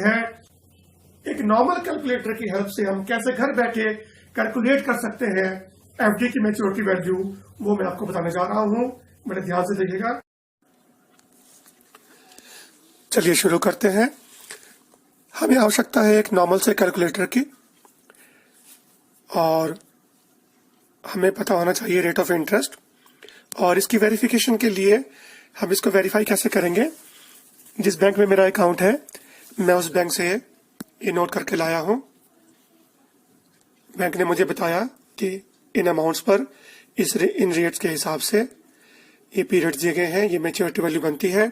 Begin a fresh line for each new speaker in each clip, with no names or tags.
है एक normal calculator की हेल्प से हम कैसे घर बैठे कैलकुलेट कर सकते हैं एफडी की मैच्योरिटी वैल्यू, वो मैं आपको बताने जा रहा हूं। बड़े ध्यान से देखिएगा। चलिए शुरू करते हैं। हमें आवश्यकता है एक नॉर्मल से कैलकुलेटर की, और हमें पता होना चाहिए रेट ऑफ इंटरेस्ट। और इसकी वेरिफिकेशन के लिए हम इसको वेरीफाई कैसे करेंगे। जिस बैंक में मेरा अकाउंट है मैं उस बैंक से ये नोट करके लाया हूं। बैंक ने मुझे बताया कि इन अमाउंट्स पर इन रेट्स के हिसाब से ये पीरियड दिए गए हैं, ये मैच्योरिटी वैल्यू बनती है।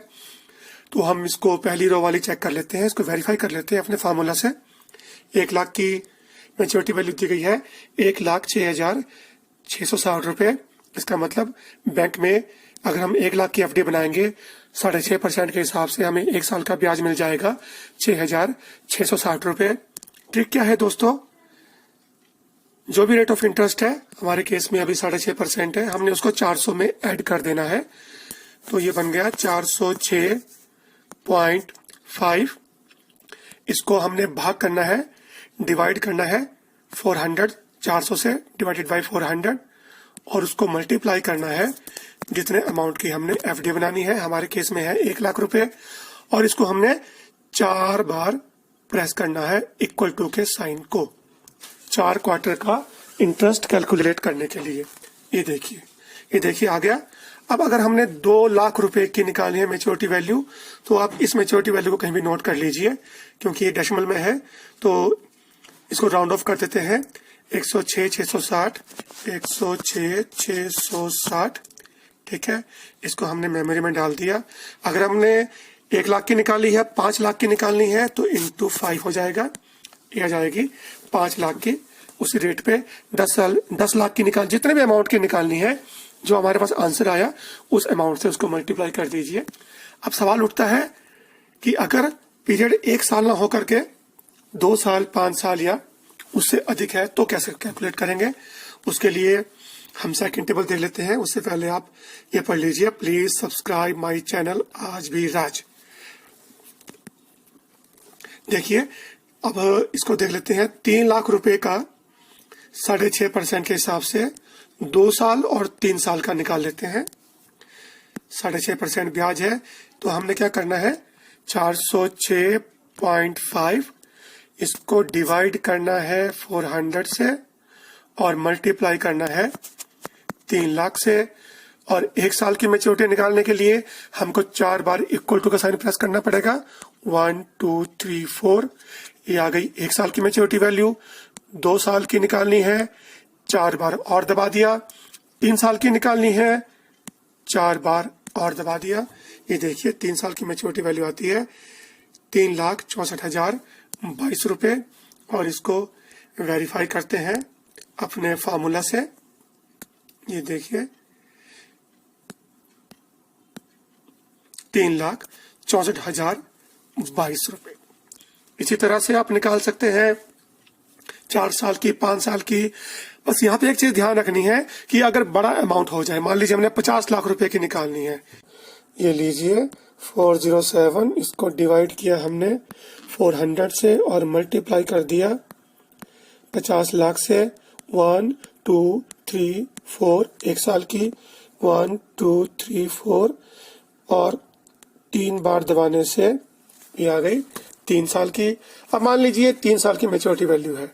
तो हम इसको पहली रो वाली चेक कर लेते हैं, इसको वेरीफाई कर लेते हैं अपने फार्मूला से। 1 लाख की मैच्योरिटी वैल्यू दी गई है, 1,06,660 रुपये। इसका मतलब बैंक में अगर हम 1 लाख की एफडी बनाएंगे 6.5% के हिसाब से हमें 1 साल का ब्याज मिल जाएगा 6,660 रुपये। ट्रिक क्या है दोस्तों, जो भी रेट ऑफ इंटरेस्ट है हमारे केस में अभी 6.5% है, हमने उसको 400 में ऐड कर देना है। तो ये बन गया 406.5। इसको हमने भाग करना है, डिवाइड करना है 400, 400 से डिवाइडेड बाई 400, और उसको मल्टीप्लाई करना है जितने अमाउंट की हमने एफडी बनानी है। हमारे केस में है 1 लाख रुपए, और इसको हमने 4 बार प्रेस करना है इक्वल टू के साइन को, 4 क्वार्टर का इंटरेस्ट कैलकुलेट करने के लिए। ये देखिए आ गया। अब अगर हमने 2 लाख रुपए की निकाली है मैच्योरिटी वैल्यू, तो आप इस मैच्योरिटी वैल्यू को कहीं भी नोट कर लीजिए, क्योंकि ये डेसिमल में है। तो इसको राउंड ऑफ कर देते हैं, 106,660, 106,660। ठीक है, इसको हमने मेमोरी में डाल दिया। अगर हमने 1 लाख की निकाली है, 5 लाख की निकालनी है, तो इंटू 5 हो जाएगा, ये आ जाएगी 5 लाख की। उसी रेट पे 10 लाख की निकाल, जितने भी अमाउंट की निकालनी है, जो हमारे पास आंसर आया उस अमाउंट से उसको मल्टीप्लाई कर दीजिए। अब सवाल उठता है कि अगर पीरियड 1 साल ना होकर के 2 साल, 5 साल या उससे अधिक है तो कैसे कैलकुलेट करेंगे। उसके लिए हम सेकंड टेबल देख लेते हैं। उससे पहले आप ये पढ़ लीजिए, प्लीज सब्सक्राइब माय चैनल आज भी राज। देखिए अब इसको देख लेते हैं। 3 लाख रुपए का 6.5% के हिसाब से 2 साल और 3 साल का निकाल लेते हैं। 6.5% ब्याज है, तो हमने क्या करना है, 406.5 इसको डिवाइड करना है 400 से, और मल्टीप्लाई करना है 3 लाख से। और 1 साल की मैच्योरिटी निकालने के लिए हमको 4 बार इक्वल टू का साइन प्रेस करना पड़ेगा। 1 2 3 4, ये आ गई 1 साल की मैच्योरिटी वैल्यू। 2 साल की निकालनी है, 4 बार और दबा दिया। 3 साल की निकालनी है, 4 बार और दबा दिया। ये देखिए 3 साल की मैच्योरिटी वैल्यू आती है 3,64,022 रुपये। और इसको वेरीफाई करते हैं अपने फार्मूला से। ये देखिए 3,64,022 रुपये। इसी तरह से आप निकाल सकते हैं 4 साल की, 5 साल की। बस यहाँ पे एक चीज ध्यान रखनी है कि अगर बड़ा अमाउंट हो जाए, मान लीजिए हमने 50 लाख रुपए की निकालनी है, ये लीजिए 407, इसको डिवाइड किया हमने 400 से और मल्टीप्लाई कर दिया 50 लाख से। 1 2 3 4, 1 साल की 1 2 3 4, और 3 बार दबाने से ये आ गई 3 साल की। अब मान लीजिए 3 साल की मैच्योरिटी वैल्यू है,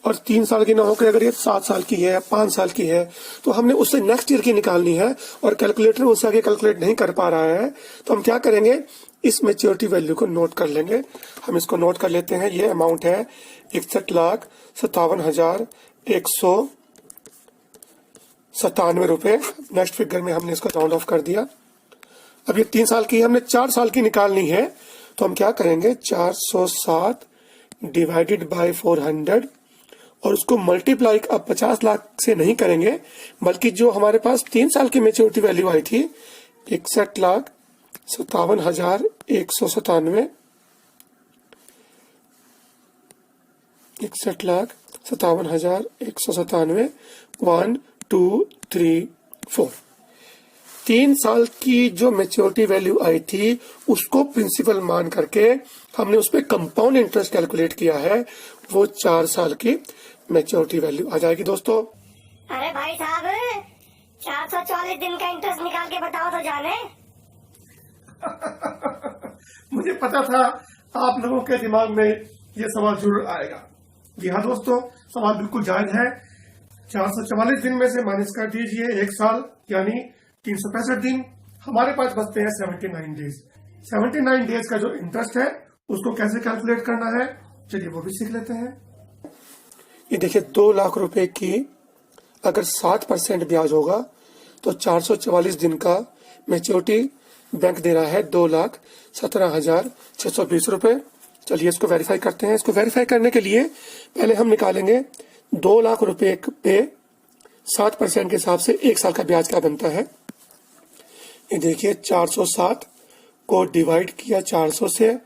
और 3 साल की ना होकर अगर ये 7 साल की है, 5 साल की है, तो हमने उससे नेक्स्ट ईयर की निकालनी है, और कैलकुलेटर उससे आगे कैलकुलेट नहीं कर पा रहा है। तो हम क्या करेंगे, इस मैच्योरिटी वैल्यू को नोट कर लेंगे। हम इसको नोट कर लेते हैं। ये अमाउंट है 61,57,197 रुपए। नेक्स्ट फिगर में हमने इसको राउंड ऑफ कर दिया। अब ये 3 साल की, हमने 4 साल की निकालनी है, तो हम क्या करेंगे, 407 डिवाइडेड बाय 400, और उसको मल्टीप्लाई अब 50 लाख से नहीं करेंगे, बल्कि जो हमारे पास 3 साल की मैच्योरिटी वैल्यू आई थी 61,57,197, 61,57,197, 1 2 3 4, 3 साल की जो मैच्योरिटी वैल्यू आई थी उसको प्रिंसिपल मान करके हमने उस पर कंपाउंड इंटरेस्ट कैलकुलेट किया है, वो 4 साल की मैच्योरिटी वैल्यू आ जाएगी दोस्तों।
अरे भाई साहब 444 दिन का इंटरेस्ट निकाल के बताओ तो जाने।
मुझे पता था आप लोगों के दिमाग में ये सवाल जरूर आएगा। जी हाँ दोस्तों, सवाल बिल्कुल जायज है। 444 दिन में से माइनस कर दीजिए 1 साल, यानी 365 दिन। हमारे पास बचते हैं 79 डेज। 79 डेज का जो इंटरेस्ट है उसको कैसे कैलकुलेट करना है, चलिए वो भी सीख लेते हैं। ये देखिए 2 लाख रुपए की अगर 7% ब्याज होगा तो 444 दिन का मैच्योरिटी बैंक दे रहा है 2,17,620 रुपए। चलिए इसको वेरीफाई करते हैं। इसको वेरीफाई करने के लिए पहले हम निकालेंगे 2 लाख रुपए पे 7% के हिसाब से 1 साल का ब्याज क्या बनता है। ये देखिए 407 को डिवाइड किया 400 से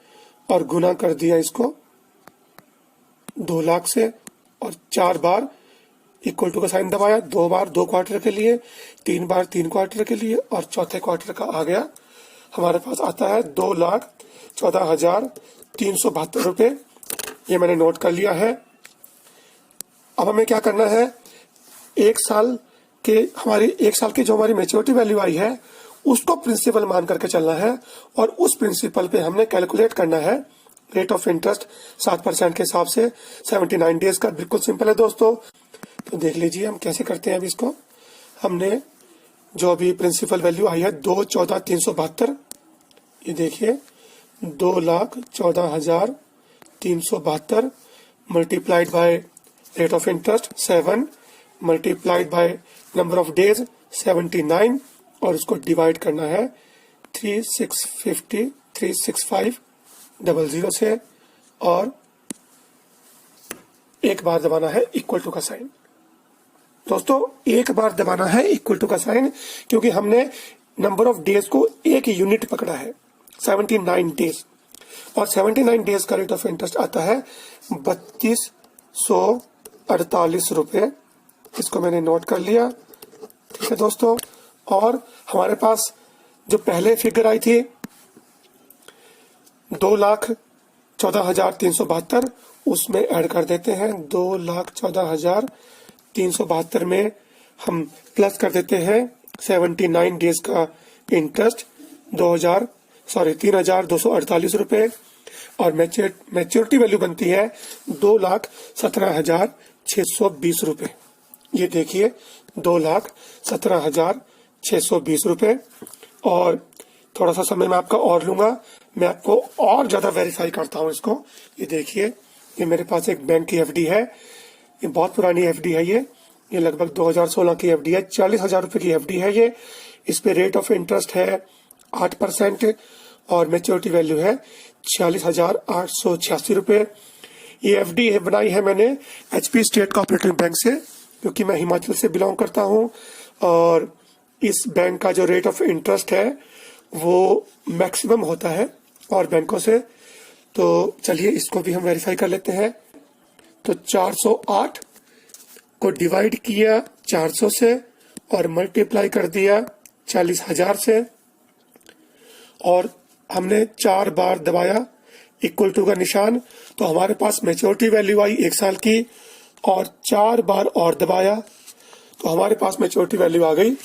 और गुना कर दिया इसको 2 लाख से और 4 बार इक्वल टू का साइन दबाया, 2 बार 2 क्वार्टर के लिए, 3 बार 3 क्वार्टर के लिए और चौथे क्वार्टर का आ गया। हमारे पास आता है 2,14,372 रुपए। ये मैंने नोट कर लिया है। अब हमें क्या करना है, 1 साल की जो हमारी मैच्योरिटी वैल्यू आई है उसको प्रिंसिपल मान करके चलना है और उस प्रिंसिपल पे हमने कैलकुलेट करना है रेट ऑफ इंटरेस्ट 7% के हिसाब से 79 डेज का। बिल्कुल सिंपल है दोस्तों। तो देख लीजिए हम कैसे करते हैं। अब इसको हमने जो अभी प्रिंसिपल वैल्यू आई है 2,14,372, ये देखिए 2,14,372 multiplied by rate of interest 7 multiplied by number of days 79 और इसको डिवाइड करना है 36500 से और एक बार दबाना है इक्वल टू का साइन। दोस्तों एक बार दबाना है इक्वल टू का साइन क्योंकि हमने नंबर ऑफ डेज को एक यूनिट पकड़ा है 79 डेज और 79 डेज का रेट ऑफ इंटरेस्ट आता है 3248 रुपए। इसको मैंने नोट कर लिया। ठीक है दोस्तों, और हमारे पास जो पहले फिगर आई थी 2,14,372 उसमें ऐड कर देते हैं। 2,14,372 में हम प्लस कर देते हैं 79 डेज का इंटरेस्ट 3,248 रुपए और मैच्योरिटी वैल्यू बनती है 2,17,620 रुपए। ये देखिए 2,17,620 रुपए। और थोड़ा सा समय मैं आपका और लूंगा, मैं आपको और ज्यादा वेरीफाई करता हूं इसको। ये देखिए ये मेरे पास एक बैंक की एफडी है, ये बहुत पुरानी एफडी है। ये लगभग 2016 की एफडी है, 40,000 रुपए की एफडी है ये। इस पे रेट ऑफ इंटरेस्ट है 8% और मैच्योरिटी वैल्यू है 46,886 रुपए। ये एफडी बनाई है मैंने एचपी स्टेट कोऑपरेटिव बैंक से, क्योंकि मैं हिमाचल से बिलोंग करता हूं और इस बैंक का जो रेट ऑफ इंटरेस्ट है वो मैक्सिमम होता है और बैंकों से। तो चलिए इसको भी हम वेरीफाई कर लेते हैं। तो 408 को डिवाइड किया 400 से और मल्टीप्लाई कर दिया 40,000 से और हमने 4 बार दबाया इक्वल टू का निशान, तो हमारे पास मैच्योरिटी वैल्यू आई 1 साल की और 4 बार और दबाया तो हमारे पास मैच्योरिटी वैल्यू आ गई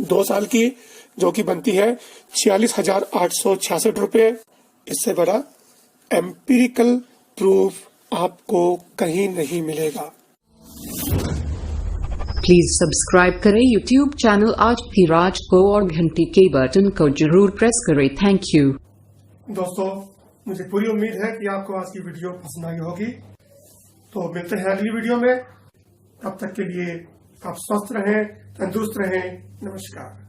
2 साल की, जो कि बनती है 46,866 रुपए। इससे बड़ा एम्पिरिकल प्रूफ आपको कहीं नहीं मिलेगा।
प्लीज सब्सक्राइब करें YouTube चैनल आज की राज को और घंटी के बटन को जरूर प्रेस करें। थैंक यू
दोस्तों, मुझे पूरी उम्मीद है कि आपको आज की वीडियो पसंद आई होगी। तो मिलते हैं अगली वीडियो में, तब तक के लिए आप स्वस्थ रहें, तंदुरुस्त रहें। नमस्कार।